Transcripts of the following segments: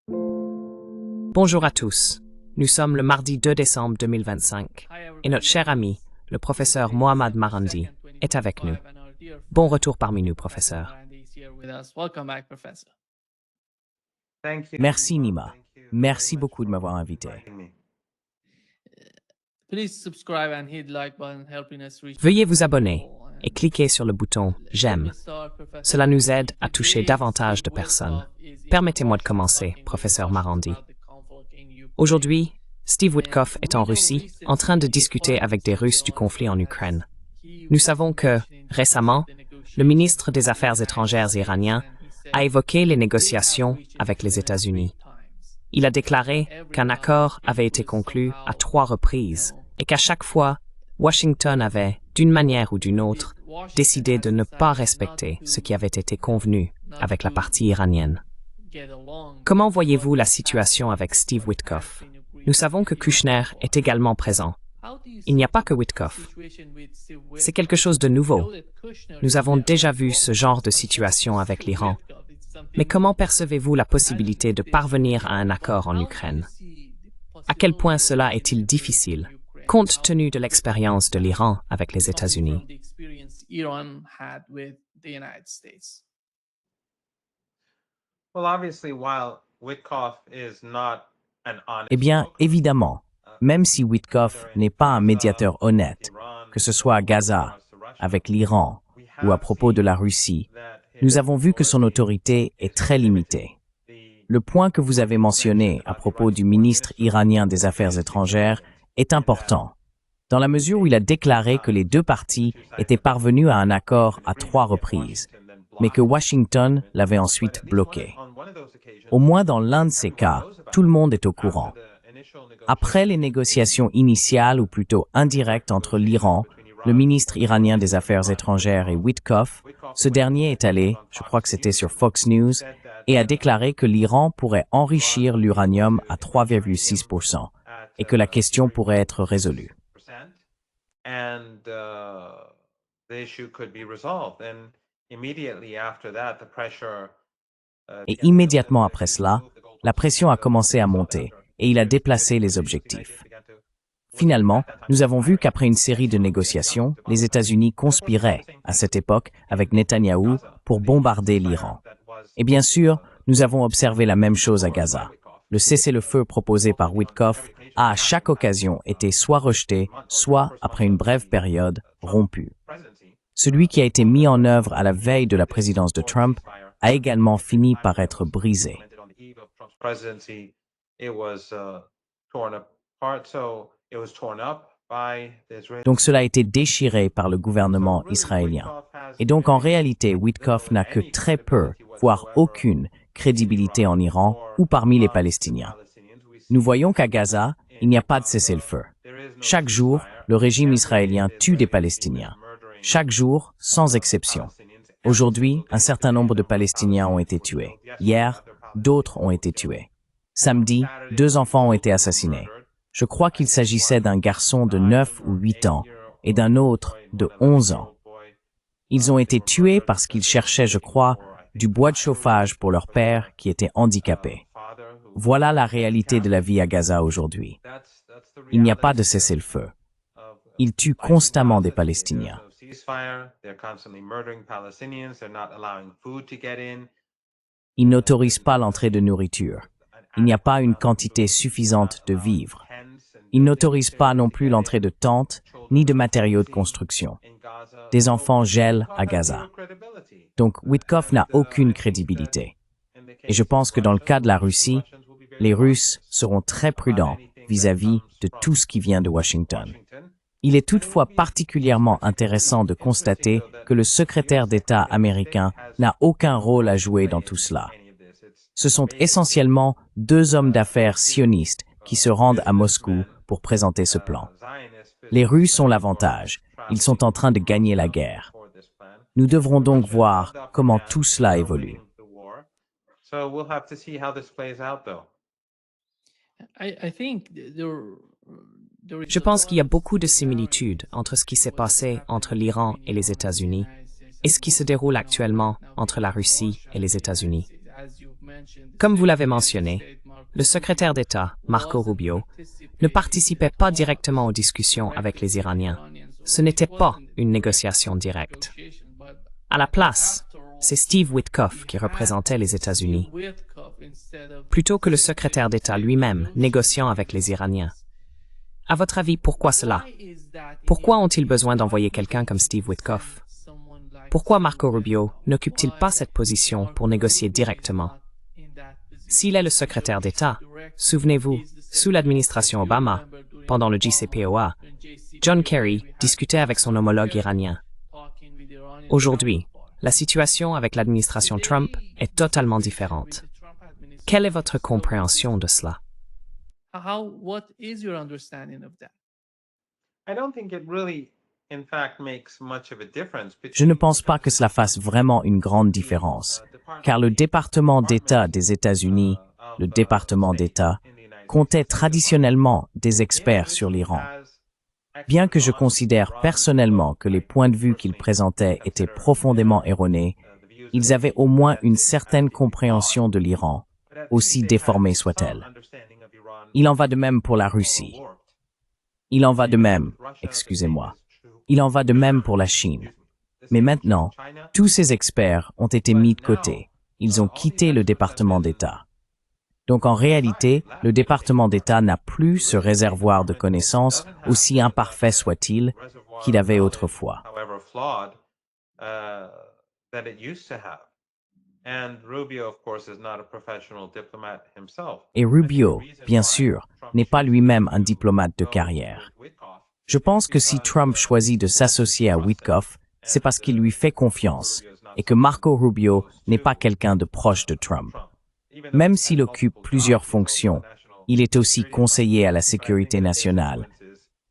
Bonjour à tous. Nous sommes le mardi 2 décembre 2025 et notre cher ami, le professeur Mohammad Marandi, est avec nous. Bon retour parmi nous, professeur. Merci Nima. Merci beaucoup de m'avoir invité. Veuillez vous abonner et cliquer sur le bouton « J'aime ». Cela nous aide à toucher davantage de personnes. Permettez-moi de commencer, professeur Marandi. Aujourd'hui, Steve Witkoff est en Russie, en train de discuter avec des Russes du conflit en Ukraine. Nous savons que, récemment, le ministre des Affaires étrangères iranien a évoqué les négociations avec les États-Unis. Il a déclaré qu'un accord avait été conclu à 3 reprises et qu'à chaque fois, Washington avait, d'une manière ou d'une autre, décidé de ne pas respecter ce qui avait été convenu avec la partie iranienne. Comment voyez-vous la situation avec Steve Witkoff? Nous savons que Kushner est également présent. Il n'y a pas que Witkoff. C'est quelque chose de nouveau. Nous avons déjà vu ce genre de situation avec l'Iran. Mais comment percevez-vous la possibilité de parvenir à un accord en Ukraine? À quel point cela est-il difficile, compte tenu de l'expérience de l'Iran avec les États-Unis? Eh bien, évidemment, même si Witkoff n'est pas un médiateur honnête, que ce soit à Gaza, avec l'Iran ou à propos de la Russie, nous avons vu que son autorité est très limitée. Le point que vous avez mentionné à propos du ministre iranien des Affaires étrangères est important, dans la mesure où il a déclaré que les 2 parties étaient parvenues à un accord à 3 reprises, mais que Washington l'avait ensuite bloqué. Au moins dans l'un de ces cas, tout le monde est au courant. Après les négociations initiales ou plutôt indirectes entre l'Iran, le ministre iranien des Affaires étrangères et Witkoff, ce dernier est allé, je crois que c'était sur Fox News, et a déclaré que l'Iran pourrait enrichir l'uranium à 3,6% et que la question pourrait être résolue. Et immédiatement après cela, la pression a commencé à monter et il a déplacé les objectifs. Finalement, nous avons vu qu'après une série de négociations, les États-Unis conspiraient, à cette époque, avec Netanyahou pour bombarder l'Iran. Et bien sûr, nous avons observé la même chose à Gaza. Le cessez-le-feu proposé par Witkoff a à chaque occasion été soit rejeté, soit, après une brève période, rompu. Celui qui a été mis en œuvre à la veille de la présidence de Trump a également fini par être brisé. Donc cela a été déchiré par le gouvernement israélien. Et donc en réalité, Witkoff n'a que très peu, voire aucune, crédibilité en Iran ou parmi les Palestiniens. Nous voyons qu'à Gaza, il n'y a pas de cessez-le-feu. Chaque jour, le régime israélien tue des Palestiniens. Chaque jour, sans exception. Aujourd'hui, un certain nombre de Palestiniens ont été tués. Hier, d'autres ont été tués. Samedi, 2 enfants ont été assassinés. Je crois qu'il s'agissait d'un garçon de 9 ou 8 ans et d'un autre de 11 ans. Ils ont été tués parce qu'ils cherchaient, je crois, du bois de chauffage pour leur père qui était handicapé. Voilà la réalité de la vie à Gaza aujourd'hui. Il n'y a pas de cessez-le-feu. Ils tuent constamment des Palestiniens. Ils n'autorisent pas l'entrée de nourriture. Il n'y a pas une quantité suffisante de vivres. Ils n'autorisent pas non plus l'entrée de tentes ni de matériaux de construction. Des enfants gèlent à Gaza. Donc Witkoff n'a aucune crédibilité. Et je pense que dans le cas de la Russie, les Russes seront très prudents vis-à-vis de tout ce qui vient de Washington. Il est toutefois particulièrement intéressant de constater que le secrétaire d'État américain n'a aucun rôle à jouer dans tout cela. Ce sont essentiellement 2 hommes d'affaires sionistes qui se rendent à Moscou pour présenter ce plan. Les Russes ont l'avantage. Ils sont en train de gagner la guerre. Nous devrons donc voir comment tout cela évolue. Je pense qu'il y a beaucoup de similitudes entre ce qui s'est passé entre l'Iran et les États-Unis et ce qui se déroule actuellement entre la Russie et les États-Unis. Comme vous l'avez mentionné, le secrétaire d'État, Marco Rubio, ne participait pas directement aux discussions avec les Iraniens. Ce n'était pas une négociation directe. À la place, c'est Steve Witkoff qui représentait les États-Unis, plutôt que le secrétaire d'État lui-même négociant avec les Iraniens. À votre avis, pourquoi cela? Pourquoi ont-ils besoin d'envoyer quelqu'un comme Steve Witkoff? Pourquoi Marco Rubio n'occupe-t-il pas cette position pour négocier directement? S'il est le secrétaire d'État, souvenez-vous, sous l'administration Obama, pendant le JCPOA, John Kerry discutait avec son homologue iranien. Aujourd'hui, la situation avec l'administration Trump est totalement différente. Quelle est votre compréhension de cela? What is your understanding of that? Je ne pense pas que cela fasse vraiment une grande différence, car le département d'État des États-Unis, le département d'État, comptait traditionnellement des experts sur l'Iran. Bien que je considère personnellement que les points de vue qu'ils présentaient étaient profondément erronés, ils avaient au moins une certaine compréhension de l'Iran, aussi déformée soit-elle. Il en va de même pour la Russie. Il en va de même, excusez-moi, il en va de même pour la Chine. Mais maintenant, tous ces experts ont été mis de côté. Ils ont quitté le département d'État. Donc en réalité, le département d'État n'a plus ce réservoir de connaissances, aussi imparfait soit-il, qu'il avait autrefois. Et Rubio, bien sûr, n'est pas lui-même un diplomate de carrière. Je pense que si Trump choisit de s'associer à Witkoff, c'est parce qu'il lui fait confiance et que Marco Rubio n'est pas quelqu'un de proche de Trump. Même s'il occupe plusieurs fonctions, il est aussi conseiller à la sécurité nationale.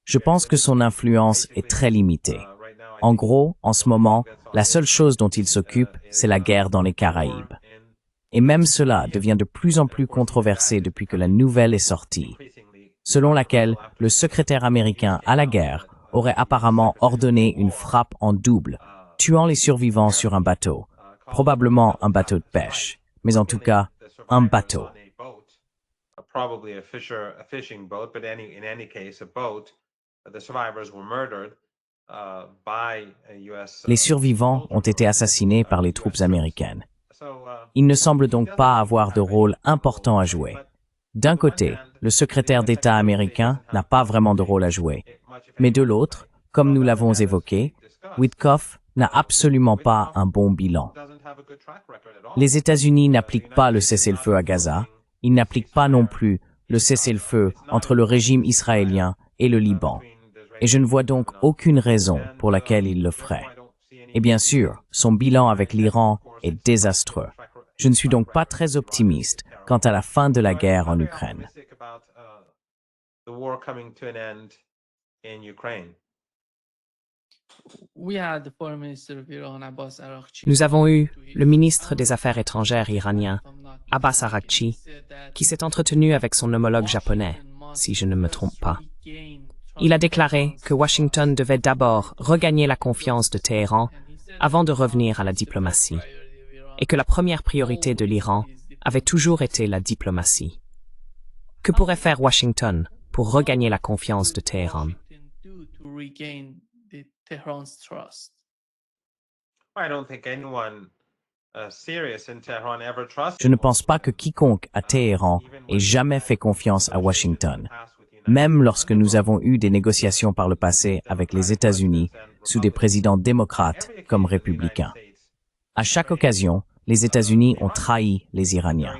Je pense que son influence est très limitée. En gros, en ce moment, la seule chose dont il s'occupe, c'est la guerre dans les Caraïbes. Et même cela devient de plus en plus controversé depuis que la nouvelle est sortie, selon laquelle le secrétaire américain à la guerre aurait apparemment ordonné une frappe en double, tuant les survivants sur un bateau, probablement un bateau de pêche, mais en tout cas, un bateau. Les survivants ont été assassinés par les troupes américaines. Il ne semble donc pas avoir de rôle important à jouer. D'un côté, le secrétaire d'État américain n'a pas vraiment de rôle à jouer. Mais de l'autre, comme nous l'avons évoqué, Witkoff n'a absolument pas un bon bilan. Les États-Unis n'appliquent pas le cessez-le-feu à Gaza. Ils n'appliquent pas non plus le cessez-le-feu entre le régime israélien et le Liban. Et je ne vois donc aucune raison pour laquelle il le ferait. Et bien sûr, son bilan avec l'Iran est désastreux. Je ne suis donc pas très optimiste quant à la fin de la guerre en Ukraine. Nous avons eu le ministre des Affaires étrangères iranien, Abbas Araghchi, qui s'est entretenu avec son homologue japonais, si je ne me trompe pas. Il a déclaré que Washington devait d'abord regagner la confiance de Téhéran avant de revenir à la diplomatie, et que la première priorité de l'Iran avait toujours été la diplomatie. Que pourrait faire Washington pour regagner la confiance de Téhéran? Je ne pense pas que quiconque à Téhéran ait jamais fait confiance à Washington, même lorsque nous avons eu des négociations par le passé avec les États-Unis sous des présidents démocrates comme républicains. À chaque occasion, les États-Unis ont trahi les Iraniens.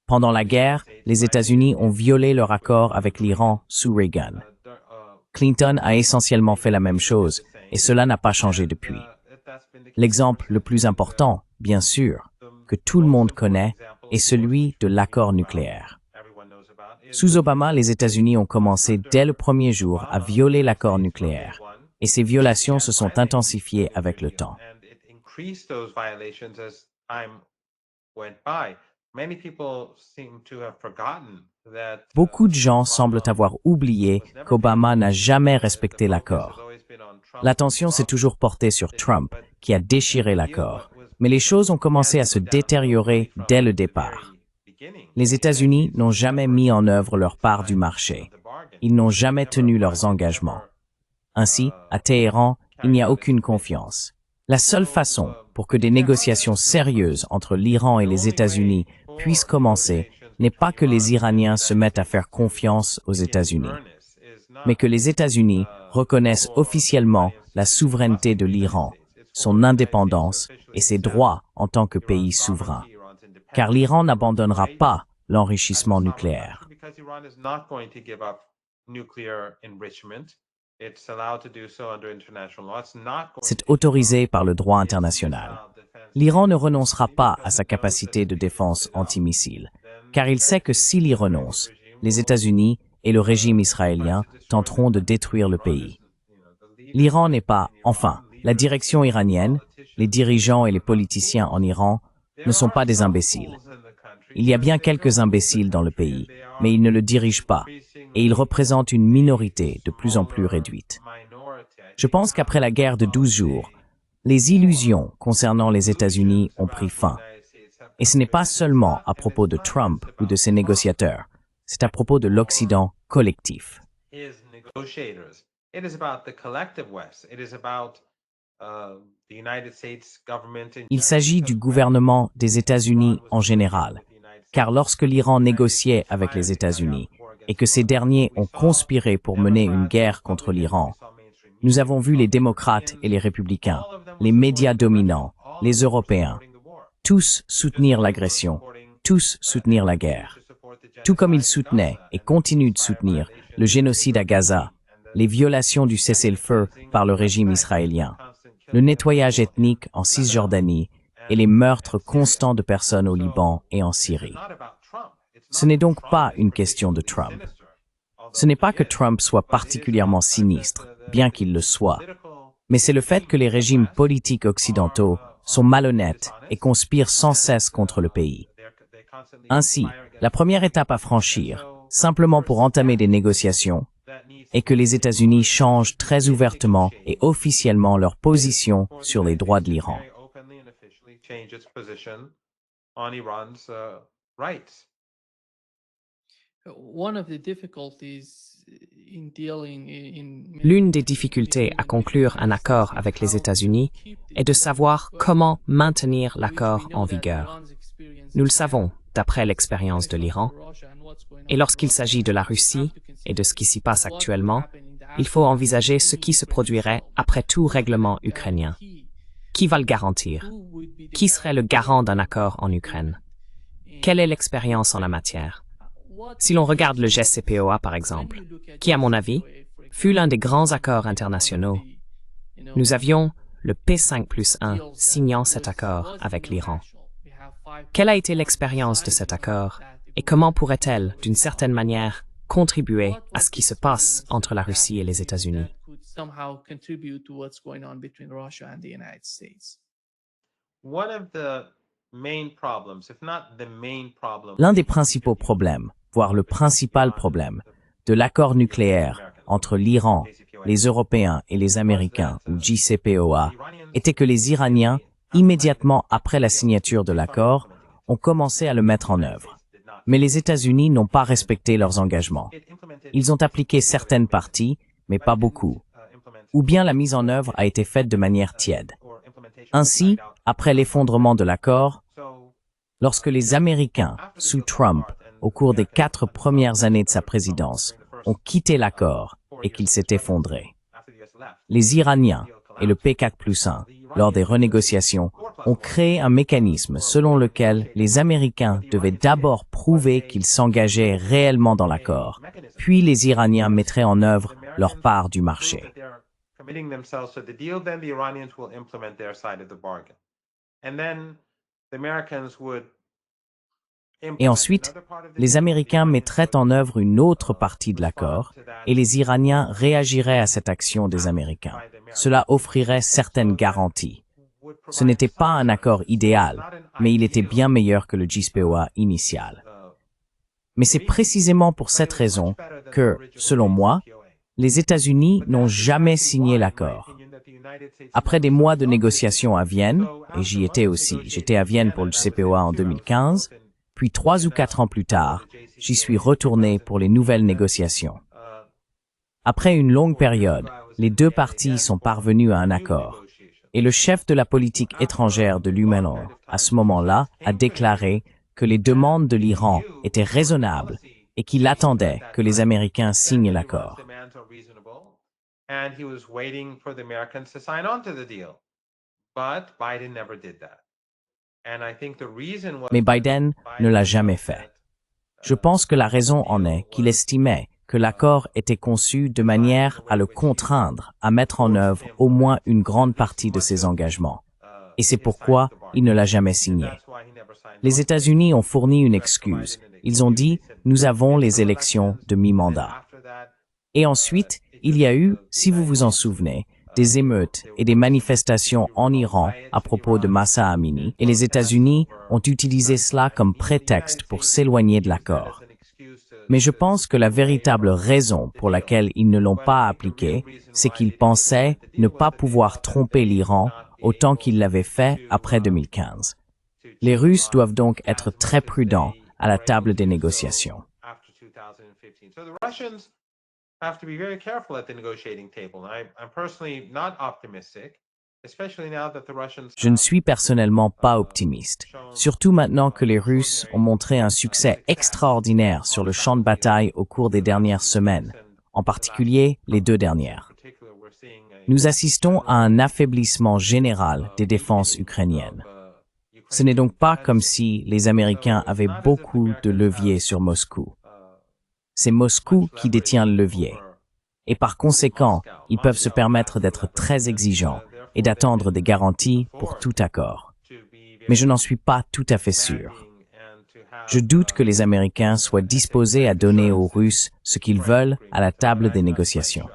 Pendant la guerre, les États-Unis ont violé leur accord avec l'Iran sous Reagan. Clinton a essentiellement fait la même chose, et cela n'a pas changé depuis. L'exemple le plus important, bien sûr, que tout le monde connaît, est celui de l'accord nucléaire. Sous Obama, les États-Unis ont commencé dès le premier jour à violer l'accord nucléaire, et ces violations se sont intensifiées avec le temps. Beaucoup de gens semblent avoir oublié qu'Obama n'a jamais respecté l'accord. L'attention s'est toujours portée sur Trump, qui a déchiré l'accord, Mais les choses ont commencé à se détériorer dès le départ. Les États-Unis n'ont jamais mis en œuvre leur part du marché. Ils n'ont jamais tenu leurs engagements. Ainsi, à Téhéran, il n'y a aucune confiance. La seule façon pour que des négociations sérieuses entre l'Iran et les États-Unis puissent commencer n'est pas que les Iraniens se mettent à faire confiance aux États-Unis, mais que les États-Unis reconnaissent officiellement la souveraineté de l'Iran, son indépendance et ses droits en tant que pays souverain. Car l'Iran n'abandonnera pas l'enrichissement nucléaire. C'est autorisé par le droit international. L'Iran ne renoncera pas à sa capacité de défense antimissile, car il sait que s'il y renonce, les États-Unis et le régime israélien tenteront de détruire le pays. L'Iran n'est pas, enfin, la direction iranienne, les dirigeants et les politiciens en Iran ne sont pas des imbéciles. Il y a bien quelques imbéciles dans le pays, mais ils ne le dirigent pas, et ils représentent une minorité de plus en plus réduite. Je pense qu'après la guerre de 12 jours, les illusions concernant les États-Unis ont pris fin. Et ce n'est pas seulement à propos de Trump ou de ses négociateurs, c'est à propos de l'Occident collectif. Il s'agit du gouvernement des États-Unis en général, car lorsque l'Iran négociait avec les États-Unis et que ces derniers ont conspiré pour mener une guerre contre l'Iran, nous avons vu les démocrates et les républicains, les médias dominants, les Européens, tous soutenir l'agression, tous soutenir la guerre. Tout comme ils soutenaient et continuent de soutenir le génocide à Gaza, les violations du cessez-le-feu par le régime israélien, le nettoyage ethnique en Cisjordanie et les meurtres constants de personnes au Liban et en Syrie. Ce n'est donc pas une question de Trump. Ce n'est pas que Trump soit particulièrement sinistre, bien qu'il le soit, mais c'est le fait que les régimes politiques occidentaux sont malhonnêtes et conspirent sans cesse contre le pays. Ainsi, la première étape à franchir, simplement pour entamer des négociations, est que les États-Unis changent très ouvertement et officiellement leur position sur les droits de l'Iran. L'une des difficultés à conclure un accord avec les États-Unis est de savoir comment maintenir l'accord en vigueur. Nous le savons d'après l'expérience de l'Iran, et lorsqu'il s'agit de la Russie et de ce qui s'y passe actuellement, il faut envisager ce qui se produirait après tout règlement ukrainien. Qui va le garantir? Qui serait le garant d'un accord en Ukraine? Quelle est l'expérience en la matière? Si l'on regarde le JCPOA par exemple, qui à mon avis, fut l'un des grands accords internationaux, nous avions le P5+1 signant cet accord avec l'Iran. Quelle a été l'expérience de cet accord et comment pourrait-elle, d'une certaine manière, contribuer à ce qui se passe entre la Russie et les États-Unis? L'un des principaux problèmes, voire le principal problème, de l'accord nucléaire entre l'Iran, les Européens et les Américains, ou JCPOA, était que les Iraniens, immédiatement après la signature de l'accord, ont commencé à le mettre en œuvre. Mais les États-Unis n'ont pas respecté leurs engagements. Ils ont appliqué certaines parties, mais pas beaucoup. Ou bien la mise en œuvre a été faite de manière tiède. Ainsi, après l'effondrement de l'accord, lorsque les Américains, sous Trump, au cours des 4 premières années de sa présidence, ont quitté l'accord et qu'il s'est effondré, les Iraniens et le P4+1, lors des renégociations, ont créé un mécanisme selon lequel les Américains devaient d'abord prouver qu'ils s'engageaient réellement dans l'accord, puis les Iraniens mettraient en œuvre leur part du marché. Et ensuite, les Américains mettraient en œuvre une autre partie de l'accord et les Iraniens réagiraient à cette action des Américains. Cela offrirait certaines garanties. Ce n'était pas un accord idéal, mais il était bien meilleur que le JCPOA initial. Mais c'est précisément pour cette raison que, selon moi, les États-Unis n'ont jamais signé l'accord. Après des mois de négociations à Vienne, et j'y étais aussi, j'étais à Vienne pour le CPOA en 2015, puis 3 ou 4 ans plus tard, j'y suis retourné pour les nouvelles négociations. Après une longue période, les deux parties sont parvenues à un accord. Et le chef de la politique étrangère de l'UMNO, à ce moment-là, a déclaré que les demandes de l'Iran étaient raisonnables et qu'il attendait que les Américains signent l'accord. Mais Biden ne l'a jamais fait. Je pense que la raison en est qu'il estimait que l'accord était conçu de manière à le contraindre à mettre en œuvre au moins une grande partie de ses engagements. Et c'est pourquoi il ne l'a jamais signé. Les États-Unis ont fourni une excuse. Ils ont dit « Nous avons les élections de mi-mandat ». Et ensuite, il y a eu, si vous vous en souvenez, des émeutes et des manifestations en Iran à propos de Mahsa Amini, et les États-Unis ont utilisé cela comme prétexte pour s'éloigner de l'accord. Mais je pense que la véritable raison pour laquelle ils ne l'ont pas appliqué, c'est qu'ils pensaient ne pas pouvoir tromper l'Iran autant qu'ils l'avaient fait après 2015. Les Russes doivent donc être très prudents à la table des négociations. Je ne suis personnellement pas optimiste, surtout maintenant que les Russes ont montré un succès extraordinaire sur le champ de bataille au cours des dernières semaines, en particulier les 2 dernières. Nous assistons à un affaiblissement général des défenses ukrainiennes. Ce n'est donc pas comme si les Américains avaient beaucoup de leviers sur Moscou. C'est Moscou qui détient le levier. Et par conséquent, ils peuvent se permettre d'être très exigeants et d'attendre des garanties pour tout accord. Mais je n'en suis pas tout à fait sûr. Je doute que les Américains soient disposés à donner aux Russes ce qu'ils veulent à la table des négociations.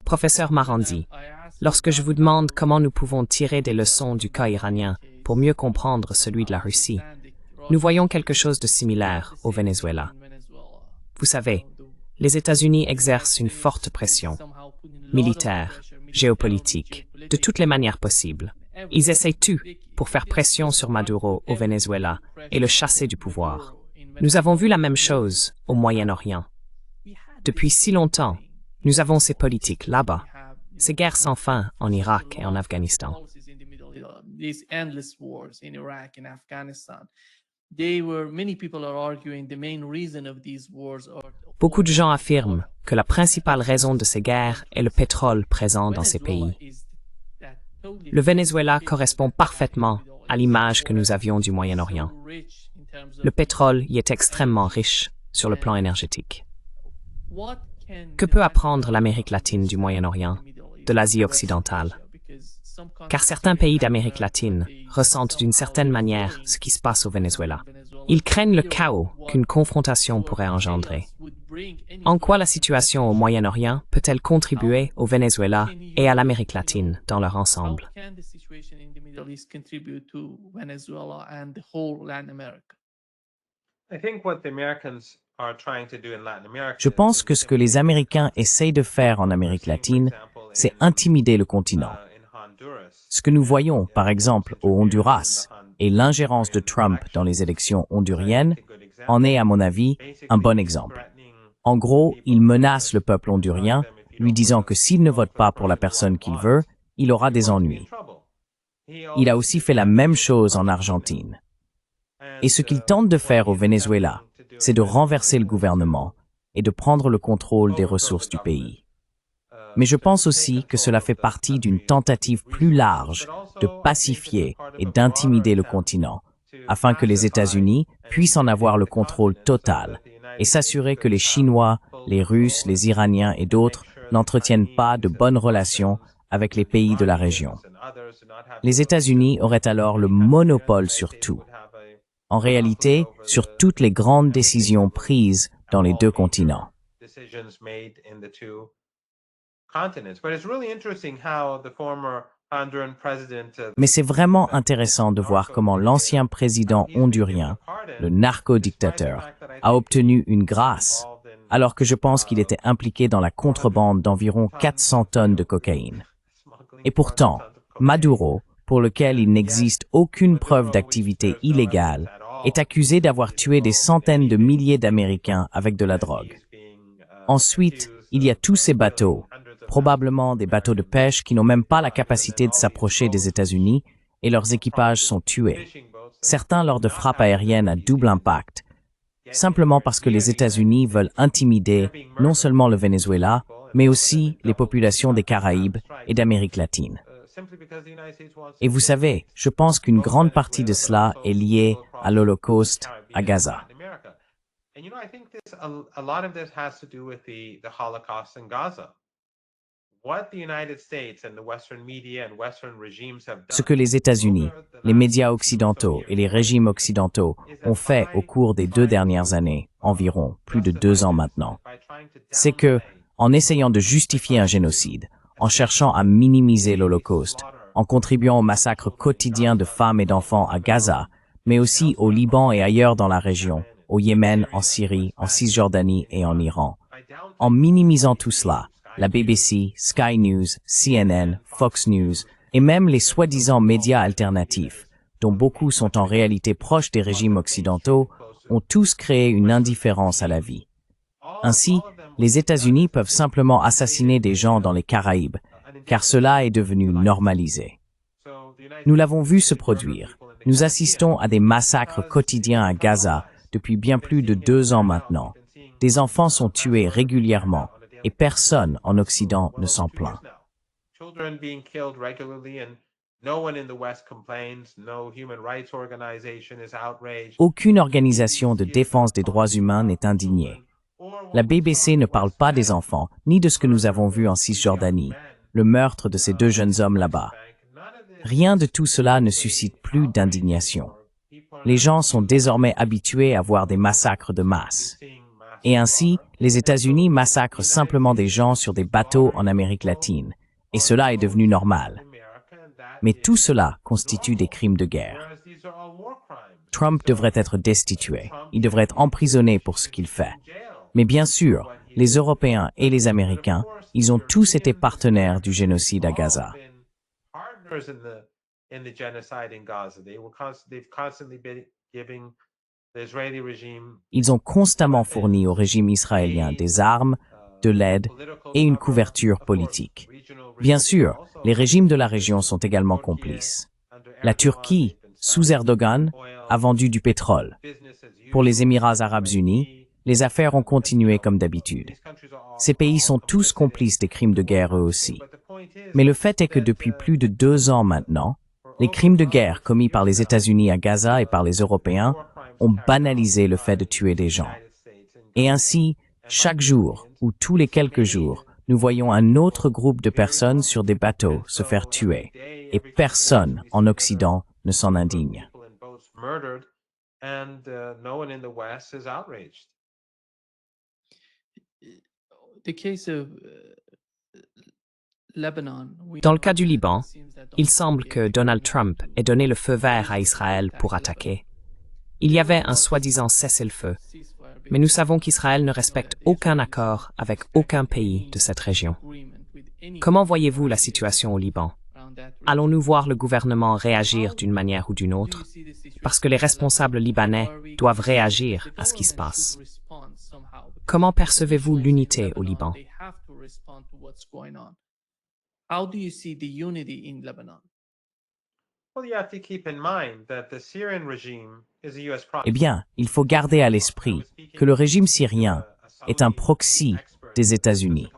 Professeur Marandi, lorsque je vous demande comment nous pouvons tirer des leçons du cas iranien pour mieux comprendre celui de la Russie, nous voyons quelque chose de similaire au Venezuela. Vous savez, les États-Unis exercent une forte pression, militaire, géopolitique, de toutes les manières possibles. Ils essayent tout pour faire pression sur Maduro au Venezuela et le chasser du pouvoir. Nous avons vu la même chose au Moyen-Orient. Depuis si longtemps, nous avons ces politiques là-bas, ces guerres sans fin en Irak et en Afghanistan. Beaucoup de gens affirment que la principale raison de ces guerres est le pétrole présent dans ces pays. Le Venezuela correspond parfaitement à l'image que nous avions du Moyen-Orient. Le pétrole y est extrêmement riche sur le plan énergétique. Que peut apprendre l'Amérique latine du Moyen-Orient, de l'Asie occidentale? Car certains pays d'Amérique latine ressentent d'une certaine manière ce qui se passe au Venezuela. Ils craignent le chaos qu'une confrontation pourrait engendrer. En quoi la situation au Moyen-Orient peut-elle contribuer au Venezuela et à l'Amérique latine dans leur ensemble? Je pense que ce que les Américains essayent de faire en Amérique latine, c'est intimider le continent. Ce que nous voyons, par exemple, au Honduras, et l'ingérence de Trump dans les élections honduriennes, en est, à mon avis, un bon exemple. En gros, il menace le peuple hondurien, lui disant que s'il ne vote pas pour la personne qu'il veut, il aura des ennuis. Il a aussi fait la même chose en Argentine. Et ce qu'il tente de faire au Venezuela, c'est de renverser le gouvernement et de prendre le contrôle des ressources du pays. Mais je pense aussi que cela fait partie d'une tentative plus large de pacifier et d'intimider le continent, afin que les États-Unis puissent en avoir le contrôle total et s'assurer que les Chinois, les Russes, les Iraniens et d'autres n'entretiennent pas de bonnes relations avec les pays de la région. Les États-Unis auraient alors le monopole sur tout. En réalité, sur toutes les grandes décisions prises dans les 2 continents. Mais c'est vraiment intéressant de voir comment l'ancien président hondurien, le narco-dictateur, a obtenu une grâce, alors que je pense qu'il était impliqué dans la contrebande d'environ 400 tonnes de cocaïne. Et pourtant, Maduro, pour lequel il n'existe aucune preuve d'activité illégale, est accusé d'avoir tué des centaines de milliers d'Américains avec de la drogue. Ensuite, il y a tous ces bateaux, probablement des bateaux de pêche qui n'ont même pas la capacité de s'approcher des États-Unis et leurs équipages sont tués. Certains lors de frappes aériennes à double impact, simplement parce que les États-Unis veulent intimider non seulement le Venezuela, mais aussi les populations des Caraïbes et d'Amérique latine. Et vous savez, je pense qu'une grande partie de cela est liée à l'Holocauste à Gaza. Ce que les États-Unis, les médias occidentaux et les régimes occidentaux ont fait au cours des 2 dernières années, environ plus de 2 ans maintenant, c'est que, en essayant de justifier un génocide, en cherchant à minimiser l'Holocauste, en contribuant au massacre quotidien de femmes et d'enfants à Gaza, mais aussi au Liban et ailleurs dans la région, au Yémen, en Syrie, en Cisjordanie et en Iran. En minimisant tout cela, la BBC, Sky News, CNN, Fox News et même les soi-disant médias alternatifs, dont beaucoup sont en réalité proches des régimes occidentaux, ont tous créé une indifférence à la vie. Ainsi, les États-Unis peuvent simplement assassiner des gens dans les Caraïbes, car cela est devenu normalisé. Nous l'avons vu se produire. Nous assistons à des massacres quotidiens à Gaza depuis bien plus de 2 ans maintenant. Des enfants sont tués régulièrement et personne en Occident ne s'en plaint. Aucune organisation de défense des droits humains n'est indignée. La BBC ne parle pas des enfants, ni de ce que nous avons vu en Cisjordanie, le meurtre de ces 2 jeunes hommes là-bas. Rien de tout cela ne suscite plus d'indignation. Les gens sont désormais habitués à voir des massacres de masse. Et ainsi, les États-Unis massacrent simplement des gens sur des bateaux en Amérique latine, et cela est devenu normal. Mais tout cela constitue des crimes de guerre. Trump devrait être destitué, il devrait être emprisonné pour ce qu'il fait. Mais bien sûr, les Européens et les Américains, ils ont tous été partenaires du génocide à Gaza. Ils ont constamment fourni au régime israélien des armes, de l'aide et une couverture politique. Bien sûr, les régimes de la région sont également complices. La Turquie, sous Erdogan, a vendu du pétrole. Pour les Émirats arabes unis, les affaires ont continué comme d'habitude. Ces pays sont tous complices des crimes de guerre eux aussi. Mais le fait est que depuis plus de 2 ans maintenant, les crimes de guerre commis par les États-Unis à Gaza et par les Européens ont banalisé le fait de tuer des gens. Et ainsi, chaque jour ou tous les quelques jours, nous voyons un autre groupe de personnes sur des bateaux se faire tuer, et personne en Occident ne s'en indigne. Dans le cas du Liban, il semble que Donald Trump ait donné le feu vert à Israël pour attaquer. Il y avait un soi-disant cessez-le-feu, mais nous savons qu'Israël ne respecte aucun accord avec aucun pays de cette région. Comment voyez-vous la situation au Liban? Allons-nous voir le gouvernement réagir d'une manière ou d'une autre? Parce que les responsables libanais doivent réagir à ce qui se passe. Comment percevez-vous l'unité au Liban? How do you see the unity in Lebanon? Eh bien, il faut garder à l'esprit que le régime syrien est un proxy des États-Unis,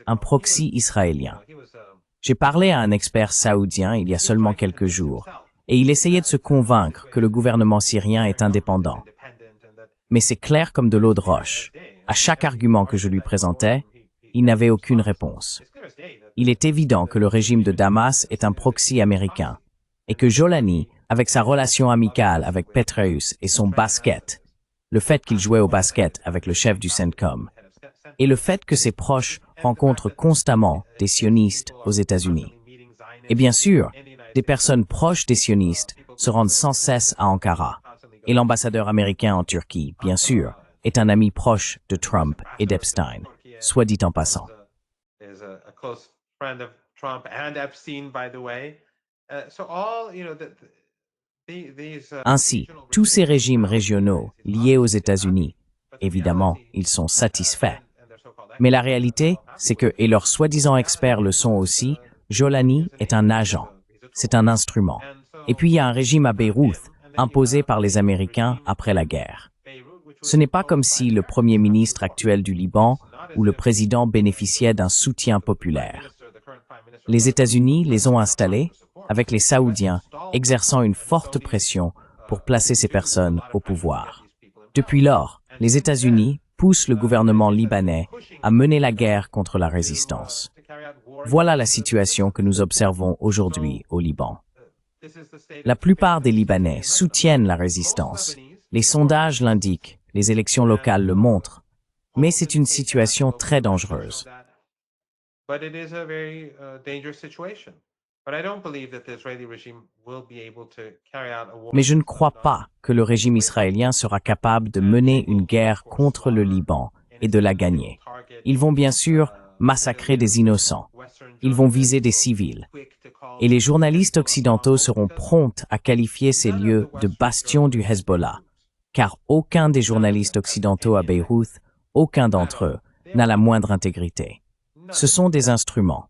un proxy israélien. J'ai parlé à un expert saoudien il y a seulement quelques jours, et il essayait de se convaincre que le gouvernement syrien est indépendant. Mais c'est clair comme de l'eau de roche. À chaque argument que je lui présentais, il n'avait aucune réponse. Il est évident que le régime de Damas est un proxy américain, et que Jolani, avec sa relation amicale avec Petraeus et son basket, le fait qu'il jouait au basket avec le chef du CENTCOM, et le fait que ses proches rencontrent constamment des sionistes aux États-Unis. Et bien sûr, des personnes proches des sionistes se rendent sans cesse à Ankara. Et l'ambassadeur américain en Turquie, bien sûr, est un ami proche de Trump et d'Epstein, soit dit en passant. Ainsi, tous ces régimes régionaux liés aux États-Unis, évidemment, ils sont satisfaits. Mais la réalité, c'est que, et leurs soi-disant experts le sont aussi, Jolani est un agent. C'est un instrument. Et puis il y a un régime à Beyrouth, imposé par les Américains après la guerre. Ce n'est pas comme si le Premier ministre actuel du Liban ou le président bénéficiait d'un soutien populaire. Les États-Unis les ont installés, avec les Saoudiens exerçant une forte pression pour placer ces personnes au pouvoir. Depuis lors, les États-Unis poussent le gouvernement libanais à mener la guerre contre la résistance. Voilà la situation que nous observons aujourd'hui au Liban. La plupart des Libanais soutiennent la résistance. Les sondages l'indiquent, les élections locales le montrent. Mais c'est une situation très dangereuse. Mais je ne crois pas que le régime israélien sera capable de mener une guerre contre le Liban et de la gagner. Ils vont bien sûr massacrer des innocents. Ils vont viser des civils. Et les journalistes occidentaux seront prompts à qualifier ces lieux de bastions du Hezbollah, car aucun des journalistes occidentaux à Beyrouth, aucun d'entre eux, n'a la moindre intégrité. Ce sont des instruments,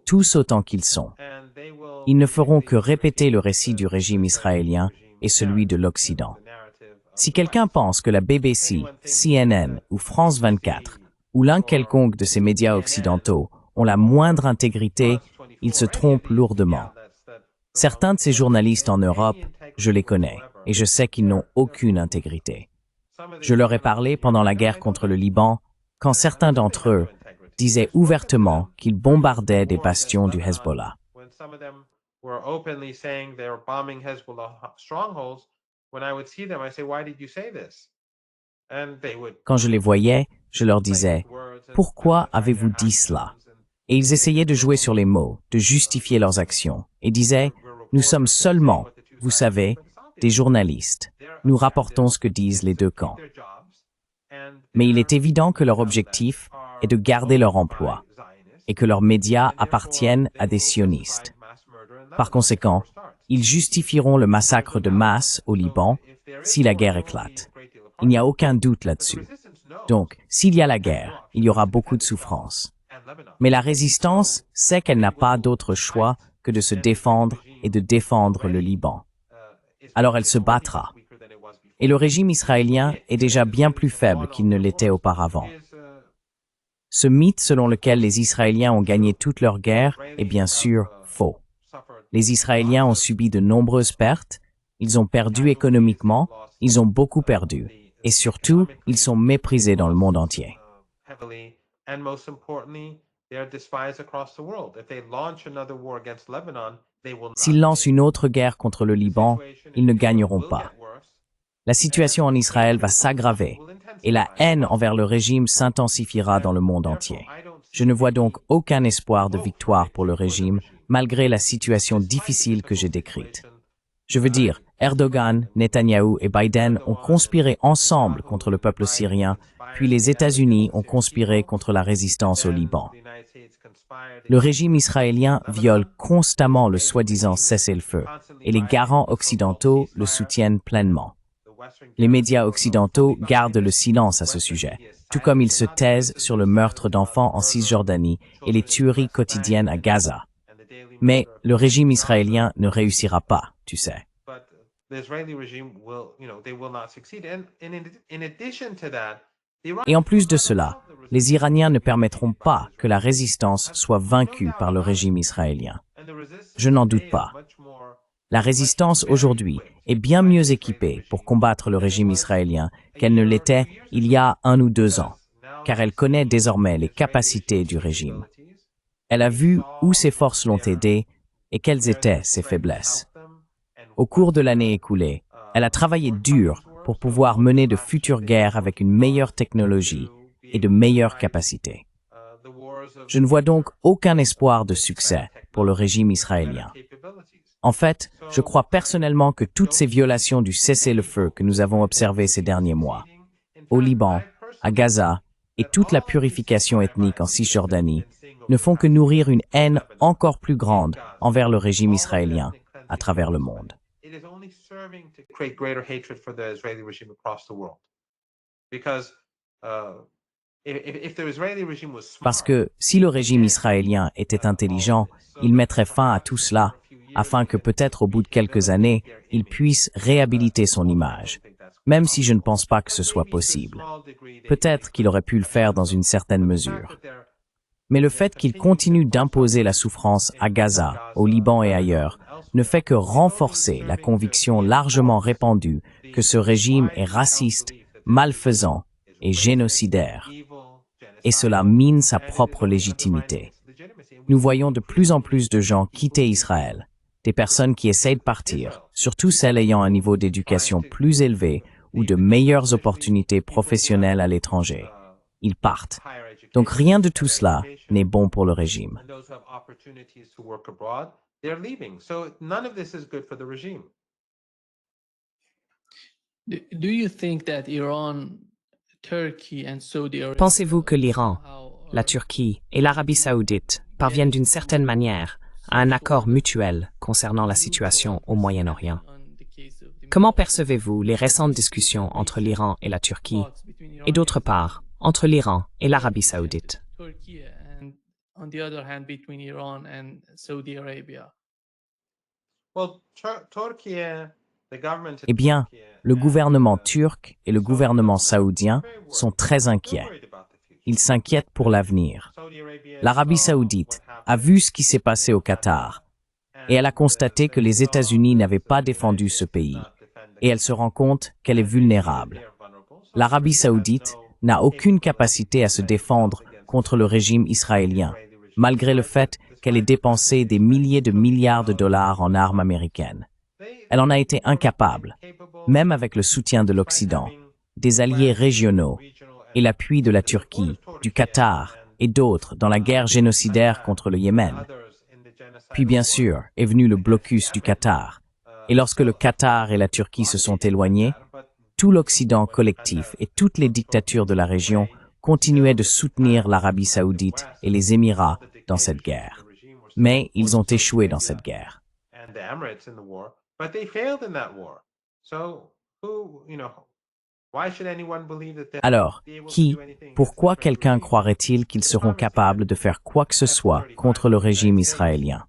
tous autant qu'ils sont. Ils ne feront que répéter le récit du régime israélien et celui de l'Occident. Si quelqu'un pense que la BBC, CNN ou France 24 ou l'un quelconque de ces médias occidentaux ont la moindre intégrité, il se trompe lourdement. Certains de ces journalistes en Europe, je les connais, et je sais qu'ils n'ont aucune intégrité. Je leur ai parlé pendant la guerre contre le Liban, quand certains d'entre eux disaient ouvertement qu'ils bombardaient des bastions du Hezbollah. Quand je les voyais, je leur disais « Pourquoi avez-vous dit cela ?» Et ils essayaient de jouer sur les mots, de justifier leurs actions, et disaient « Nous sommes seulement, vous savez, des journalistes. Nous rapportons ce que disent les deux camps. » Mais il est évident que leur objectif est de garder leur emploi, et que leurs médias appartiennent à des sionistes. Par conséquent, ils justifieront le massacre de masse au Liban si la guerre éclate. Il n'y a aucun doute là-dessus. Donc, s'il y a la guerre, il y aura beaucoup de souffrance. Mais la résistance sait qu'elle n'a pas d'autre choix que de se défendre et de défendre le Liban. Alors elle se battra. Et le régime israélien est déjà bien plus faible qu'il ne l'était auparavant. Ce mythe selon lequel les Israéliens ont gagné toute leur guerre est bien sûr faux. Les Israéliens ont subi de nombreuses pertes, ils ont perdu économiquement, ils ont beaucoup perdu, et surtout, ils sont méprisés dans le monde entier. S'ils lancent une autre guerre contre le Liban, ils ne gagneront pas. La situation en Israël va s'aggraver et la haine envers le régime s'intensifiera dans le monde entier. Je ne vois donc aucun espoir de victoire pour le régime malgré la situation difficile que j'ai décrite. Je veux dire, Erdogan, Netanyahou et Biden ont conspiré ensemble contre le peuple syrien, puis les États-Unis ont conspiré contre la résistance au Liban. Le régime israélien viole constamment le soi-disant cessez-le-feu et les garants occidentaux le soutiennent pleinement. Les médias occidentaux gardent le silence à ce sujet, tout comme ils se taisent sur le meurtre d'enfants en Cisjordanie et les tueries quotidiennes à Gaza. Mais le régime israélien ne réussira pas, tu sais. Et en plus de cela, les Iraniens ne permettront pas que la résistance soit vaincue par le régime israélien. Je n'en doute pas. La résistance aujourd'hui est bien mieux équipée pour combattre le régime israélien qu'elle ne l'était il y a 1 ou 2 ans, car elle connaît désormais les capacités du régime. Elle a vu où ses forces l'ont aidé et quelles étaient ses faiblesses. Au cours de l'année écoulée, elle a travaillé dur pour pouvoir mener de futures guerres avec une meilleure technologie et de meilleures capacités. Je ne vois donc aucun espoir de succès pour le régime israélien. En fait, je crois personnellement que toutes ces violations du cessez-le-feu que nous avons observées ces derniers mois, au Liban, à Gaza, et toute la purification ethnique en Cisjordanie, ne font que nourrir une haine encore plus grande envers le régime israélien à travers le monde. Parce que si le régime israélien était intelligent, il mettrait fin à tout cela, afin que peut-être au bout de quelques années, il puisse réhabiliter son image, même si je ne pense pas que ce soit possible. Peut-être qu'il aurait pu le faire dans une certaine mesure. Mais le fait qu'il continue d'imposer la souffrance à Gaza, au Liban et ailleurs, ne fait que renforcer la conviction largement répandue que ce régime est raciste, malfaisant et génocidaire. Et cela mine sa propre légitimité. Nous voyons de plus en plus de gens quitter Israël, des personnes qui essayent de partir, surtout celles ayant un niveau d'éducation plus élevé ou de meilleures opportunités professionnelles à l'étranger. Ils partent. Donc rien de tout cela n'est bon pour le régime. Do you think that Iran, Turkey and Saudi Arabia Pensez-vous que l'Iran, la Turquie et l'Arabie saoudite parviennent d'une certaine manière à un accord mutuel concernant la situation au Moyen-Orient? Comment percevez-vous les récentes discussions entre l'Iran et la Turquie et d'autre part, entre l'Iran et l'Arabie saoudite? Turkey and on the other hand between Iran and Saudi Arabia? Eh bien, le gouvernement turc et le gouvernement saoudien sont très inquiets. Ils s'inquiètent pour l'avenir. L'Arabie saoudite a vu ce qui s'est passé au Qatar et elle a constaté que les États-Unis n'avaient pas défendu ce pays et elle se rend compte qu'elle est vulnérable. L'Arabie saoudite n'a aucune capacité à se défendre contre le régime israélien, malgré le fait qu'elle ait dépensé des milliers de milliards de dollars en armes américaines. Elle en a été incapable, même avec le soutien de l'Occident, des alliés régionaux et l'appui de la Turquie, du Qatar et d'autres dans la guerre génocidaire contre le Yémen. Puis bien sûr est venu le blocus du Qatar, et lorsque le Qatar et la Turquie se sont éloignés, tout l'Occident collectif et toutes les dictatures de la région continuaient de soutenir l'Arabie saoudite et les Émirats dans cette guerre. Mais ils ont échoué dans cette guerre. Alors, pourquoi quelqu'un croirait-il qu'ils seront capables de faire quoi que ce soit contre le régime israélien?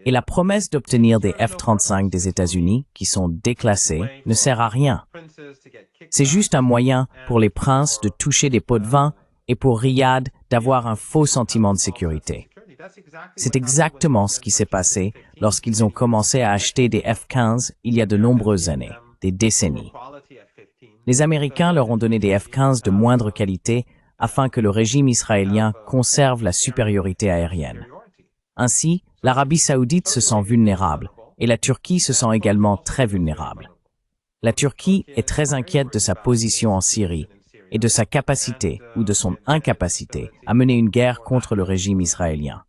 Et la promesse d'obtenir des F-35 des États-Unis, qui sont déclassés, ne sert à rien. C'est juste un moyen pour les princes de toucher des pots de vin et pour Riyad d'avoir un faux sentiment de sécurité. C'est exactement ce qui s'est passé lorsqu'ils ont commencé à acheter des F-15 il y a de nombreuses années, des décennies. Les Américains leur ont donné des F-15 de moindre qualité afin que le régime israélien conserve la supériorité aérienne. Ainsi, l'Arabie saoudite se sent vulnérable et la Turquie se sent également très vulnérable. La Turquie est très inquiète de sa position en Syrie et de sa capacité ou de son incapacité à mener une guerre contre le régime israélien.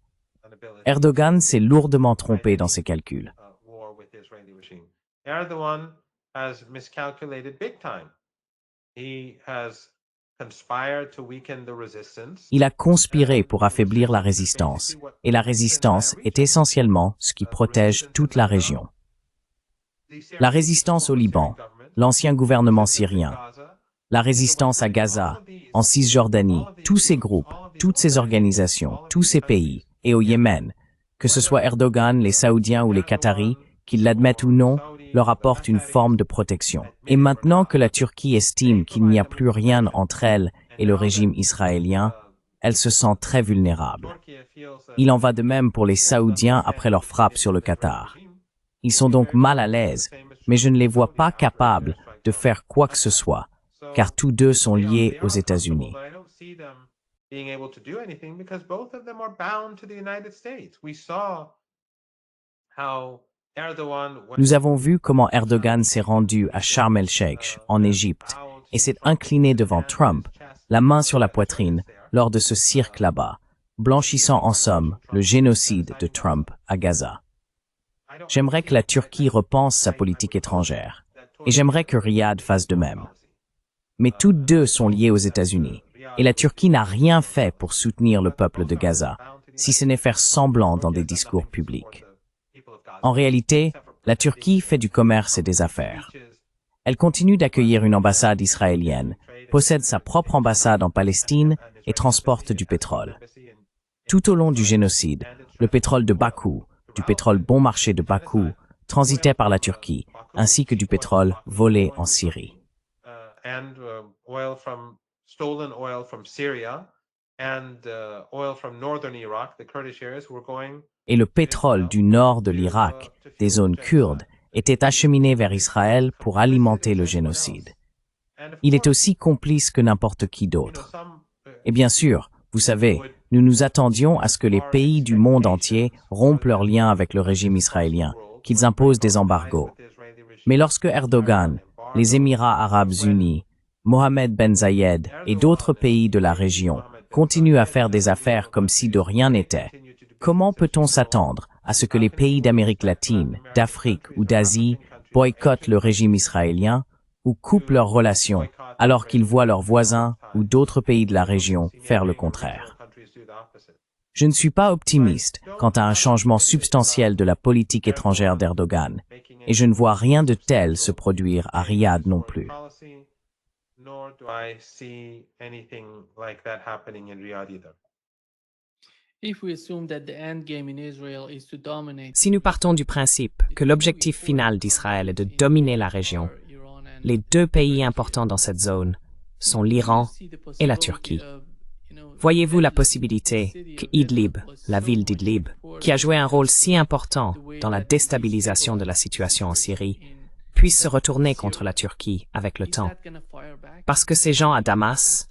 Erdogan s'est lourdement trompé dans ses calculs. Il a conspiré pour affaiblir la résistance, et la résistance est essentiellement ce qui protège toute la région. La résistance au Liban, l'ancien gouvernement syrien, la résistance à Gaza, en Cisjordanie, tous ces groupes, toutes ces organisations, tous ces pays, et au Yémen, que ce soit Erdogan, les Saoudiens ou les Qataris, qu'ils l'admettent ou non, leur apportent une forme de protection. Et maintenant que la Turquie estime qu'il n'y a plus rien entre elle et le régime israélien, elle se sent très vulnérable. Il en va de même pour les Saoudiens après leur frappe sur le Qatar. Ils sont donc mal à l'aise, mais je ne les vois pas capables de faire quoi que ce soit, car tous deux sont liés aux États-Unis. Nous avons vu comment Erdogan s'est rendu à Sharm el-Sheikh, en Égypte, et s'est incliné devant Trump, la main sur la poitrine, lors de ce cirque là-bas, blanchissant en somme le génocide de Trump à Gaza. J'aimerais que la Turquie repense sa politique étrangère, et j'aimerais que Riyad fasse de même. Mais toutes deux sont liées aux États-Unis, et la Turquie n'a rien fait pour soutenir le peuple de Gaza, si ce n'est faire semblant dans des discours publics. En réalité, la Turquie fait du commerce et des affaires. Elle continue d'accueillir une ambassade israélienne, possède sa propre ambassade en Palestine et transporte du pétrole. Tout au long du génocide, le pétrole de Bakou, du pétrole bon marché de Bakou, transitait par la Turquie, ainsi que du pétrole volé en Syrie. Et le pétrole du nord de l'Irak, des zones kurdes, était acheminé vers Israël pour alimenter le génocide. Il est aussi complice que n'importe qui d'autre. Et bien sûr, vous savez, nous nous attendions à ce que les pays du monde entier rompent leurs liens avec le régime israélien, qu'ils imposent des embargos. Mais lorsque Erdogan, les Émirats arabes unis, Mohammed Ben Zayed et d'autres pays de la région continuent à faire des affaires comme si de rien n'était, comment peut-on s'attendre à ce que les pays d'Amérique latine, d'Afrique ou d'Asie boycottent le régime israélien ou coupent leurs relations alors qu'ils voient leurs voisins ou d'autres pays de la région faire le contraire? Je ne suis pas optimiste quant à un changement substantiel de la politique étrangère d'Erdogan, et je ne vois rien de tel se produire à Riyad non plus. Si nous partons du principe que l'objectif final d'Israël est de dominer la région, les deux pays importants dans cette zone sont l'Iran et la Turquie. Voyez-vous la possibilité que Idlib, la ville d'Idlib, qui a joué un rôle si important dans la déstabilisation de la situation en Syrie, puisse se retourner contre la Turquie avec le temps? Parce que ces gens à Damas,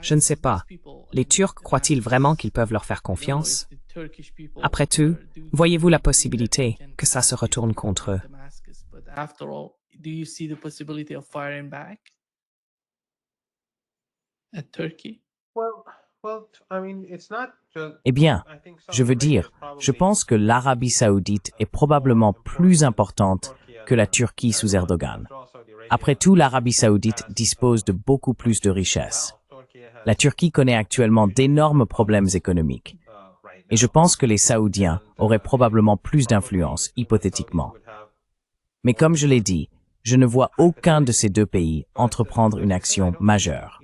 je ne sais pas, les Turcs croient-ils vraiment qu'ils peuvent leur faire confiance? Après tout, voyez-vous la possibilité que ça se retourne contre eux? Eh bien, je veux dire, je pense que l'Arabie saoudite est probablement plus importante que la Turquie sous Erdogan. Après tout, l'Arabie saoudite dispose de beaucoup plus de richesses. La Turquie connaît actuellement d'énormes problèmes économiques. Et je pense que les Saoudiens auraient probablement plus d'influence, hypothétiquement. Mais comme je l'ai dit, je ne vois aucun de ces deux pays entreprendre une action majeure.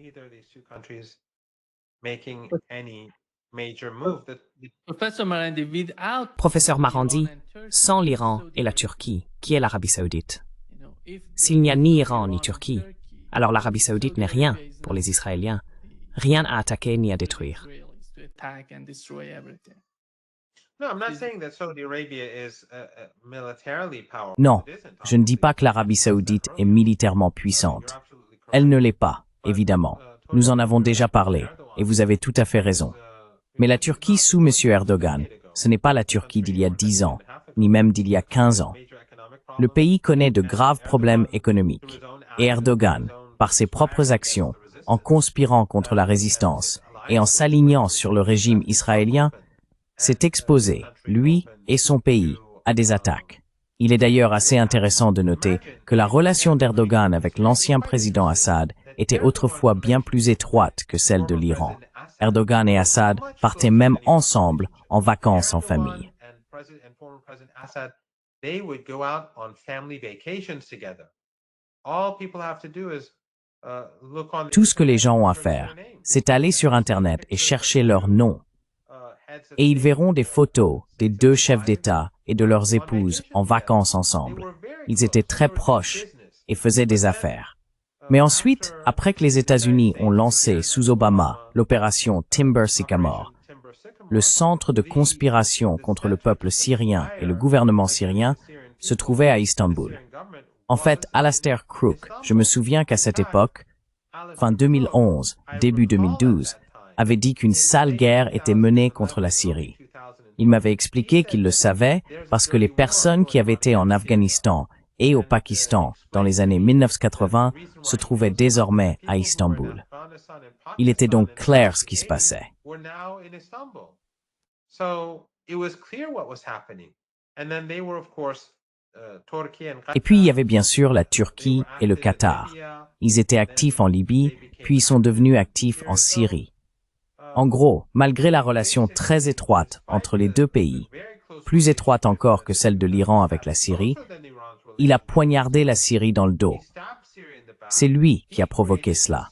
Professeur Marandi, sans l'Iran et la Turquie, qui est l'Arabie saoudite? S'il n'y a ni Iran ni Turquie, alors l'Arabie saoudite n'est rien pour les Israéliens, rien à attaquer ni à détruire. Non, je ne dis pas que l'Arabie saoudite est militairement puissante. Elle ne l'est pas, évidemment. Nous en avons déjà parlé, et vous avez tout à fait raison. Mais la Turquie sous M. Erdogan, ce n'est pas la Turquie d'il y a 10 ans, ni même d'il y a 15 ans. Le pays connaît de graves problèmes économiques, et Erdogan, par ses propres actions, en conspirant contre la résistance et en s'alignant sur le régime israélien, s'est exposé, lui et son pays, à des attaques. Il est d'ailleurs assez intéressant de noter que la relation d'Erdogan avec l'ancien président Assad était autrefois bien plus étroite que celle de l'Iran. Erdogan et Assad partaient même ensemble en vacances en famille. Tout ce que les gens ont à faire, c'est aller sur Internet et chercher leur nom. Et ils verront des photos des deux chefs d'État et de leurs épouses en vacances ensemble. Ils étaient très proches et faisaient des affaires. Mais ensuite, après que les États-Unis ont lancé sous Obama l'opération Timber Sycamore, le centre de conspiration contre le peuple syrien et le gouvernement syrien se trouvait à Istanbul. En fait, Alastair Crooke, je me souviens qu'à cette époque, fin 2011, début 2012, avait dit qu'une sale guerre était menée contre la Syrie. Il m'avait expliqué qu'il le savait parce que les personnes qui avaient été en Afghanistan et au Pakistan dans les années 1980 se trouvait désormais à Istanbul. Il était donc clair ce qui se passait. Et puis il y avait bien sûr la Turquie et le Qatar. Ils étaient actifs en Libye, puis ils sont devenus actifs en Syrie. En gros, malgré la relation très étroite entre les deux pays, plus étroite encore que celle de l'Iran avec la Syrie, il a poignardé la Syrie dans le dos. C'est lui qui a provoqué cela.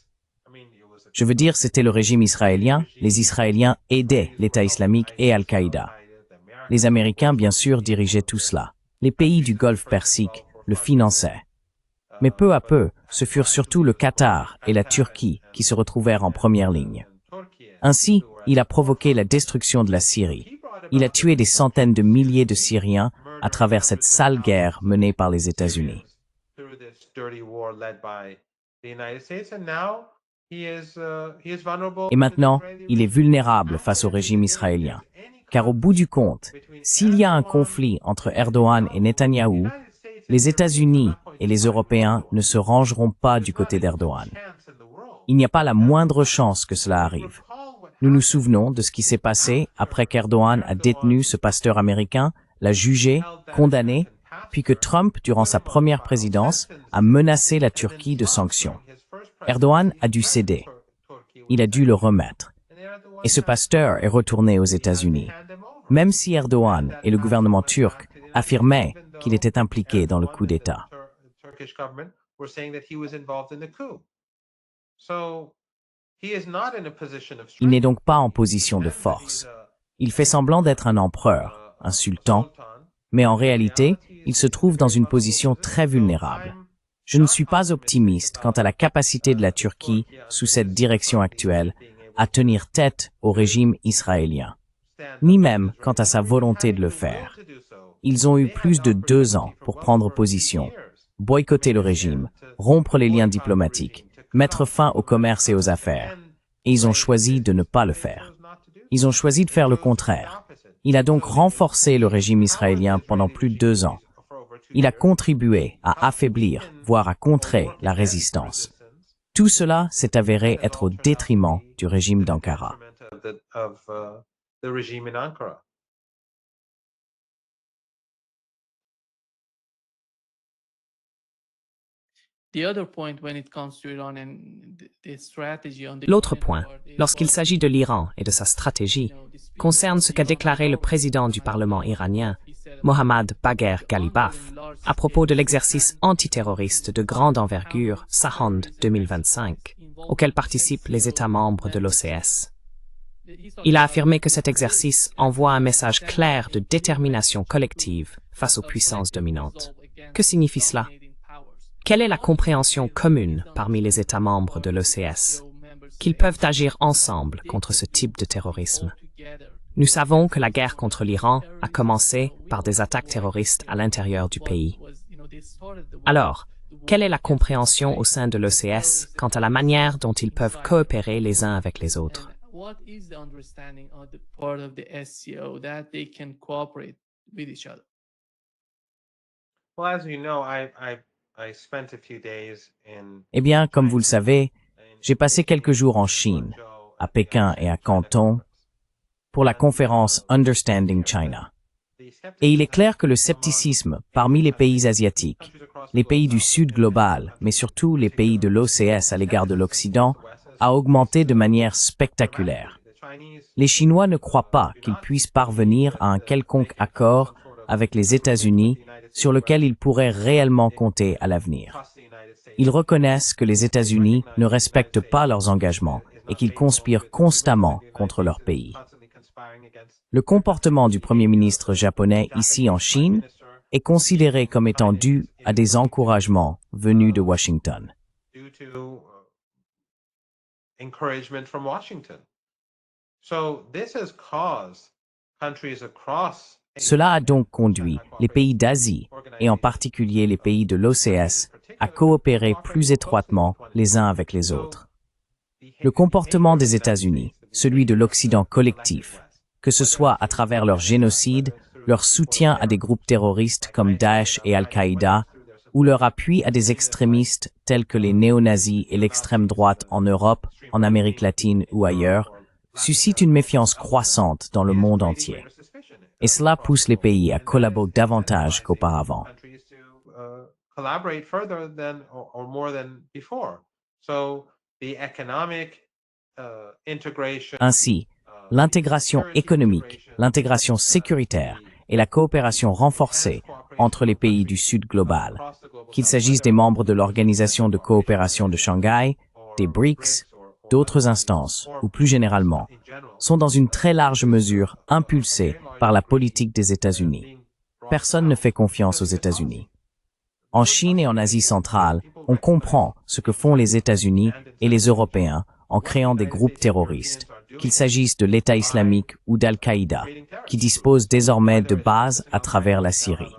Je veux dire, c'était le régime israélien. Les Israéliens aidaient l'État islamique et Al-Qaïda. Les Américains, bien sûr, dirigeaient tout cela. Les pays du Golfe Persique le finançaient. Mais peu à peu, ce furent surtout le Qatar et la Turquie qui se retrouvèrent en première ligne. Ainsi, il a provoqué la destruction de la Syrie. Il a tué des centaines de milliers de Syriens à travers cette sale guerre menée par les États-Unis. Et maintenant, il est vulnérable face au régime israélien. Car au bout du compte, s'il y a un conflit entre Erdogan et Netanyahou, les États-Unis et les Européens ne se rangeront pas du côté d'Erdogan. Il n'y a pas la moindre chance que cela arrive. Nous nous souvenons de ce qui s'est passé après qu'Erdogan a détenu ce pasteur américain, l'a jugé, condamné, puis que Trump, durant sa première présidence, a menacé la Turquie de sanctions. Erdogan a dû céder. Il a dû le remettre. Et ce pasteur est retourné aux États-Unis. Même si Erdogan et le gouvernement turc affirmaient qu'il était impliqué dans le coup d'État. Il n'est donc pas en position de force. Il fait semblant d'être un empereur, un sultan, mais en réalité, il se trouve dans une position très vulnérable. Je ne suis pas optimiste quant à la capacité de la Turquie, sous cette direction actuelle, à tenir tête au régime israélien, ni même quant à sa volonté de le faire. Ils ont eu plus de 2 ans pour prendre position, boycotter le régime, rompre les liens diplomatiques, mettre fin au commerce et aux affaires, et ils ont choisi de ne pas le faire. Ils ont choisi de faire le contraire. Il a donc renforcé le régime israélien pendant plus de 2 ans. Il a contribué à affaiblir, voire à contrer la résistance. Tout cela s'est avéré être au détriment du régime d'Ankara. L'autre point, lorsqu'il s'agit de l'Iran et de sa stratégie, concerne ce qu'a déclaré le président du Parlement iranien, Mohammad Bagher Ghalibaf, à propos de l'exercice antiterroriste de grande envergure Sahand 2025, auquel participent les États membres de l'OCS. Il a affirmé que cet exercice envoie un message clair de détermination collective face aux puissances dominantes. Que signifie cela? Quelle est la compréhension commune parmi les États membres de l'OCS? Qu'ils peuvent agir ensemble contre ce type de terrorisme. Nous savons que la guerre contre l'Iran a commencé par des attaques terroristes à l'intérieur du pays. Alors, quelle est la compréhension au sein de l'OCS quant à la manière dont ils peuvent coopérer les uns avec les autres? Eh bien, comme vous le savez, j'ai passé quelques jours en Chine, à Pékin et à Canton, pour la conférence Understanding China. Et il est clair que le scepticisme parmi les pays asiatiques, les pays du Sud global, mais surtout les pays de l'OCS à l'égard de l'Occident, a augmenté de manière spectaculaire. Les Chinois ne croient pas qu'ils puissent parvenir à un quelconque accord avec les États-Unis sur lequel ils pourraient réellement compter à l'avenir. Ils reconnaissent que les États-Unis ne respectent pas leurs engagements et qu'ils conspirent constamment contre leur pays. Le comportement du Premier ministre japonais ici en Chine est considéré comme étant dû à des encouragements venus de Washington. Cela a donc conduit les pays d'Asie, et en particulier les pays de l'OCS, à coopérer plus étroitement les uns avec les autres. Le comportement des États-Unis, celui de l'Occident collectif, que ce soit à travers leur génocide, leur soutien à des groupes terroristes comme Daesh et Al-Qaïda, ou leur appui à des extrémistes tels que les néo-nazis et l'extrême droite en Europe, en Amérique latine ou ailleurs, suscite une méfiance croissante dans le monde entier. Et cela pousse les pays à collaborer davantage qu'auparavant. Ainsi, l'intégration économique, l'intégration sécuritaire et la coopération renforcée entre les pays du Sud global, qu'il s'agisse des membres de l'Organisation de coopération de Shanghai, des BRICS, d'autres instances, ou plus généralement, sont dans une très large mesure impulsées par la politique des États-Unis. Personne ne fait confiance aux États-Unis. En Chine et en Asie centrale, on comprend ce que font les États-Unis et les Européens en créant des groupes terroristes, qu'il s'agisse de l'État islamique ou d'Al-Qaïda, qui disposent désormais de bases à travers la Syrie.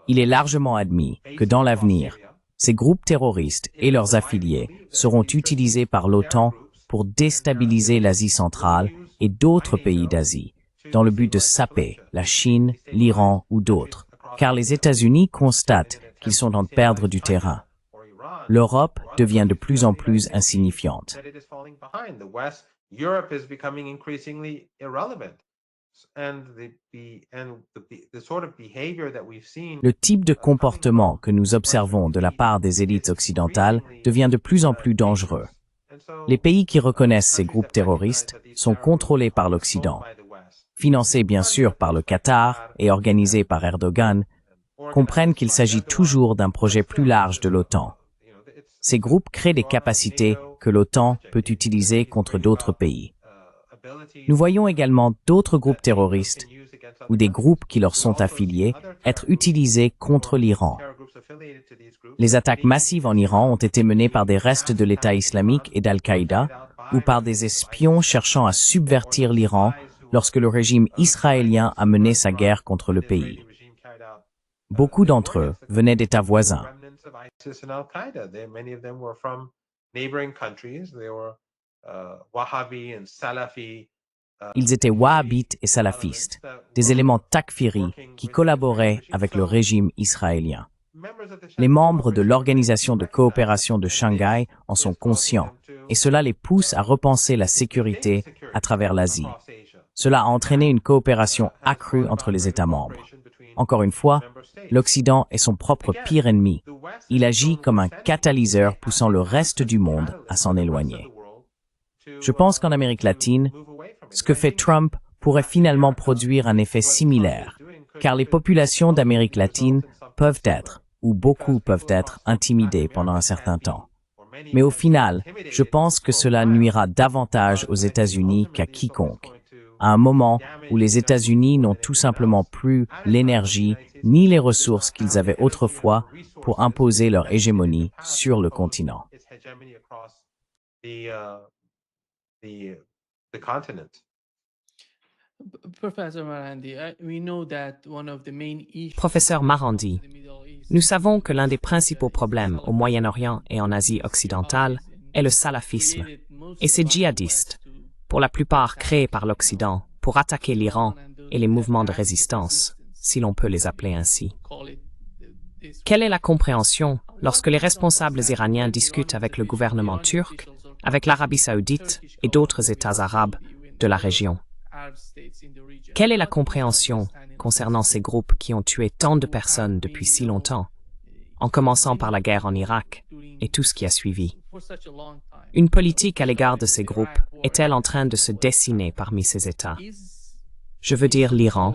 Il est largement admis que dans l'avenir, ces groupes terroristes et leurs affiliés seront utilisés par l'OTAN pour déstabiliser l'Asie centrale et d'autres pays d'Asie, dans le but de saper la Chine, l'Iran ou d'autres, car les États-Unis constatent qu'ils sont en train de perdre du terrain. L'Europe devient de plus en plus insignifiante. Le type de comportement que nous observons de la part des élites occidentales devient de plus en plus dangereux. Les pays qui reconnaissent ces groupes terroristes sont contrôlés par l'Occident, financés bien sûr par le Qatar et organisés par Erdogan, comprennent qu'il s'agit toujours d'un projet plus large de l'OTAN. Ces groupes créent des capacités que l'OTAN peut utiliser contre d'autres pays. Nous voyons également d'autres groupes terroristes ou des groupes qui leur sont affiliés être utilisés contre l'Iran. Les attaques massives en Iran ont été menées par des restes de l'État islamique et d'Al-Qaïda ou par des espions cherchant à subvertir l'Iran lorsque le régime israélien a mené sa guerre contre le pays. Beaucoup d'entre eux venaient d'États voisins. Ils étaient wahhabites et salafistes, des éléments takfiri qui collaboraient avec le régime israélien. Les membres de l'Organisation de coopération de Shanghai en sont conscients, et cela les pousse à repenser la sécurité à travers l'Asie. Cela a entraîné une coopération accrue entre les États membres. Encore une fois, l'Occident est son propre pire ennemi. Il agit comme un catalyseur poussant le reste du monde à s'en éloigner. Je pense qu'en Amérique latine, ce que fait Trump pourrait finalement produire un effet similaire, car les populations d'Amérique latine peuvent être, ou beaucoup peuvent être, intimidées pendant un certain temps. Mais au final, je pense que cela nuira davantage aux États-Unis qu'à quiconque, à un moment où les États-Unis n'ont tout simplement plus l'énergie ni les ressources qu'ils avaient autrefois pour imposer leur hégémonie sur le continent. Professeur Marandi, nous savons que l'un des principaux problèmes au Moyen-Orient et en Asie occidentale est le salafisme et ses djihadistes, pour la plupart créés par l'Occident pour attaquer l'Iran et les mouvements de résistance, si l'on peut les appeler ainsi. Quelle est la compréhension lorsque les responsables iraniens discutent avec le gouvernement turc, avec l'Arabie saoudite et d'autres États arabes de la région? Quelle est la compréhension concernant ces groupes qui ont tué tant de personnes depuis si longtemps, en commençant par la guerre en Irak et tout ce qui a suivi? Une politique à l'égard de ces groupes est-elle en train de se dessiner parmi ces États? Je veux dire l'Iran,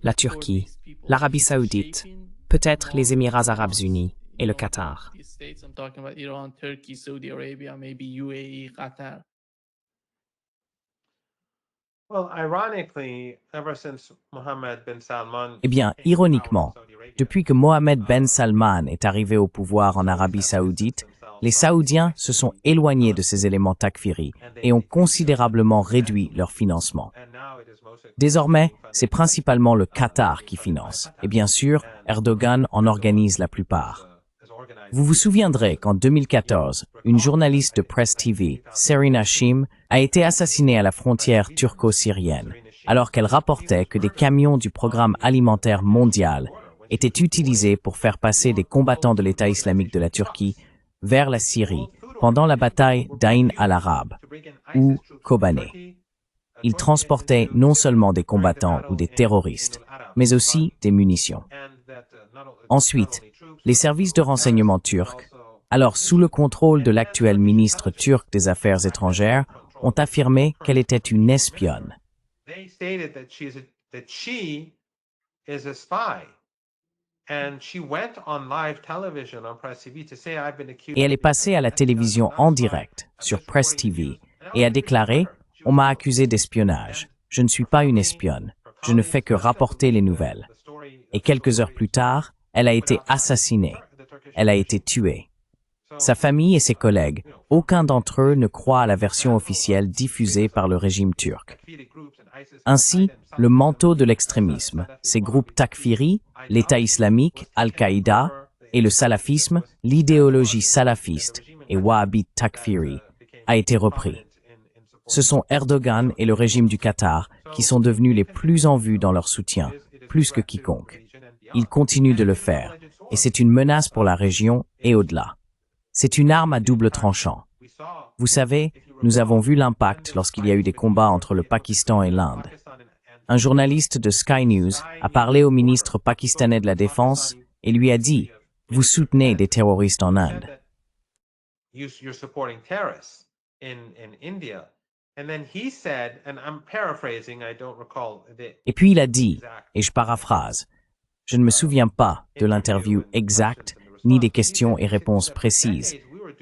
la Turquie, l'Arabie saoudite, peut-être les Émirats arabes unis et le Qatar. Eh bien, ironiquement, depuis que Mohammed Ben Salman est arrivé au pouvoir en Arabie saoudite, les Saoudiens se sont éloignés de ces éléments takfiri et ont considérablement réduit leur financement. Désormais, c'est principalement le Qatar qui finance, et bien sûr, Erdogan en organise la plupart. Vous vous souviendrez qu'en 2014, une journaliste de Press TV, Serena Shim, a été assassinée à la frontière turco-syrienne, alors qu'elle rapportait que des camions du Programme alimentaire mondial était utilisé pour faire passer des combattants de l'État islamique de la Turquie vers la Syrie pendant la bataille d'Ain al-Arab ou Kobané. Ils transportaient non seulement des combattants ou des terroristes, mais aussi des munitions. Ensuite, les services de renseignement turcs, alors sous le contrôle de l'actuel ministre turc des Affaires étrangères, ont affirmé qu'elle était une espionne. Et elle est passée à la télévision en direct, sur Press TV, et a déclaré « On m'a accusé d'espionnage. Je ne suis pas une espionne. Je ne fais que rapporter les nouvelles. » Et quelques heures plus tard, elle a été assassinée. Elle a été tuée. Sa famille et ses collègues, aucun d'entre eux ne croit à la version officielle diffusée par le régime turc. Ainsi, le manteau de l'extrémisme, ces groupes takfiri, l'État islamique, Al-Qaïda, et le salafisme, l'idéologie salafiste et wahhabite takfiri, a été repris. Ce sont Erdogan et le régime du Qatar qui sont devenus les plus en vue dans leur soutien, plus que quiconque. Ils continuent de le faire, et c'est une menace pour la région et au-delà. C'est une arme à double tranchant. Vous savez, nous avons vu l'impact lorsqu'il y a eu des combats entre le Pakistan et l'Inde. Un journaliste de Sky News a parlé au ministre pakistanais de la Défense et lui a dit « Vous soutenez des terroristes en Inde ». Et puis il a dit, et je paraphrase, « Je ne me souviens pas de l'interview exacte ni des questions et réponses précises,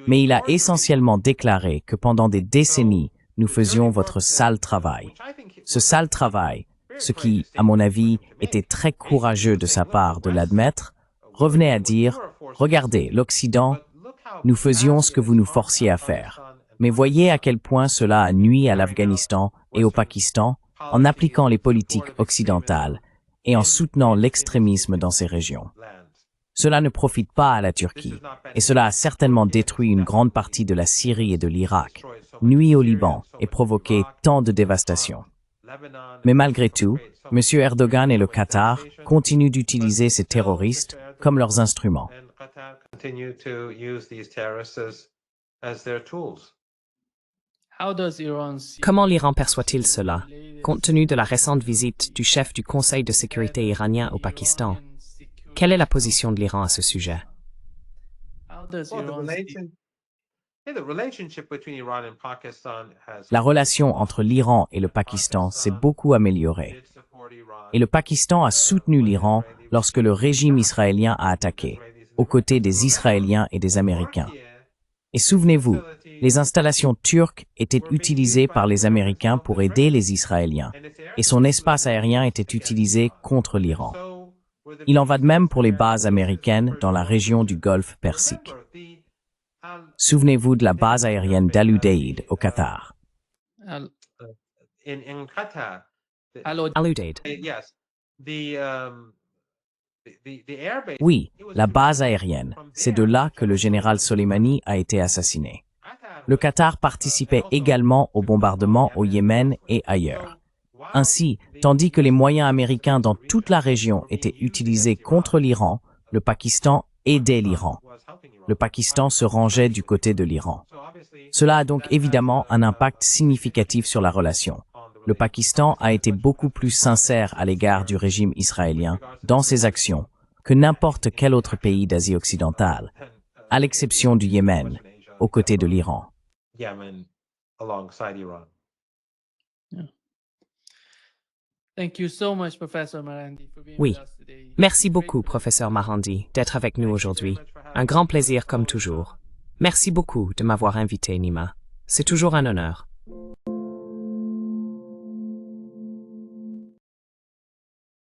mais il a essentiellement déclaré que pendant des décennies, nous faisions votre sale travail. Ce sale travail, ce qui, à mon avis, était très courageux de sa part de l'admettre, revenait à dire « Regardez, l'Occident, nous faisions ce que vous nous forciez à faire. Mais voyez à quel point cela a nui à l'Afghanistan et au Pakistan en appliquant les politiques occidentales et en soutenant l'extrémisme dans ces régions. Cela ne profite pas à la Turquie, et cela a certainement détruit une grande partie de la Syrie et de l'Irak, nuit au Liban et provoqué tant de dévastation. Mais malgré tout, M. Erdogan et le Qatar continuent d'utiliser ces terroristes comme leurs instruments. Comment l'Iran perçoit-il cela, compte tenu de la récente visite du chef du Conseil de sécurité iranien au Pakistan? Quelle est la position de l'Iran à ce sujet? La relation entre l'Iran et le Pakistan s'est beaucoup améliorée. Et le Pakistan a soutenu l'Iran lorsque le régime israélien a attaqué, aux côtés des Israéliens et des Américains. Et souvenez-vous, les installations turques étaient utilisées par les Américains pour aider les Israéliens, et son espace aérien était utilisé contre l'Iran. Il en va de même pour les bases américaines dans la région du Golfe Persique. Souvenez-vous de la base aérienne d'Al-Udeid au Qatar. Al-Udeid. Oui, la base aérienne. C'est de là que le général Soleimani a été assassiné. Le Qatar participait également aux bombardements au Yémen et ailleurs. Ainsi, tandis que les moyens américains dans toute la région étaient utilisés contre l'Iran, le Pakistan aidait l'Iran. Le Pakistan se rangeait du côté de l'Iran. Cela a donc évidemment un impact significatif sur la relation. Le Pakistan a été beaucoup plus sincère à l'égard du régime israélien dans ses actions que n'importe quel autre pays d'Asie occidentale, à l'exception du Yémen, aux côtés de l'Iran. Oui. Merci beaucoup, professeur Marandi, d'être avec nous aujourd'hui. Un grand plaisir comme toujours. Merci beaucoup de m'avoir invité, Nima. C'est toujours un honneur.